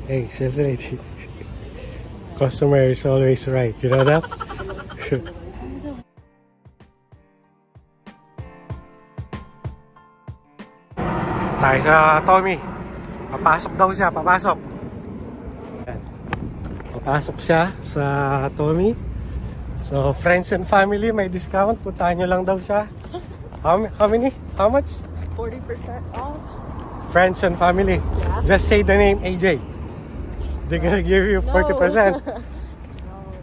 Hey, sales lady. Customer is always right. You know that? Tayo sa Tommy. Papasok daw siya. Papasok. Papasok siya sa Tommy. So, friends and family, may discount. Puntahan nyo lang daw siya. How many? How much? 40% off. Friends and family. Yeah. Just say the name AJ. They're gonna give you 40%. No.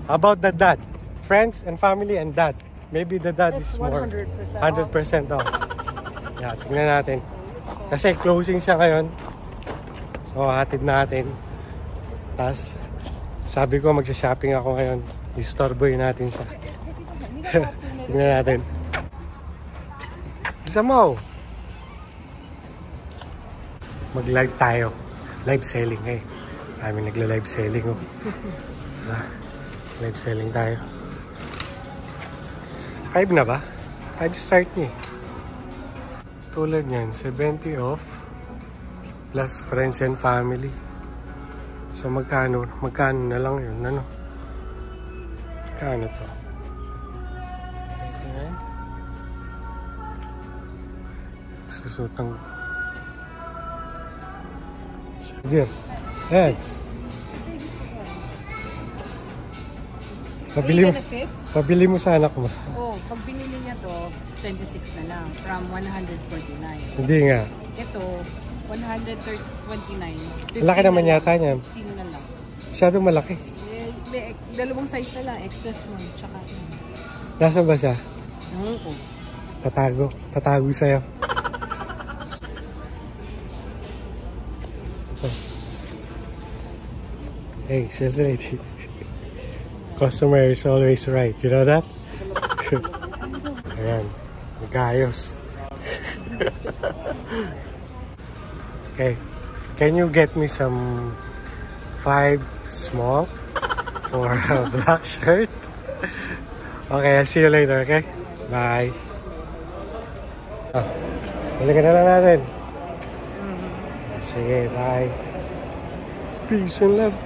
How about the dad? Friends and family and dad. Maybe the dad It's is more. 100% 100% off. Yeah, tingnan natin. Kasi closing siya ngayon. So, hatid natin. Tapos, sabi ko magsha-shopping ako ngayon. Istorboy natin siya. Tingnan natin. Bisa mo. Mag-live tayo. Live selling eh. Kami nagla-live selling oh. Live selling tayo. 5 na ba? 5 start niya. Tulad niyan, 70 off plus friends and family. So magkano na lang yun, ano? Magkano to? Susutang. Sige. Ayan. Pabili mo sa anak mo. Oh, pag binili niya to, 26 na lang from 149. Hindi nga. Ito, 129. Laki naman yata niya. 15 na lang. Masyadong malaki. Dalawang size na lang, excess mo, tsaka Nasaan ba siya? Oo. Tatago sa'yo. Hey, sales lady. Customer is always right. You know that? Ayan. Magayos. Okay. Can you get me some 5 small for a black shirt? Okay, I'll see you later, okay? Bye. Balikan na lang natin. Sige, bye. Peace and love.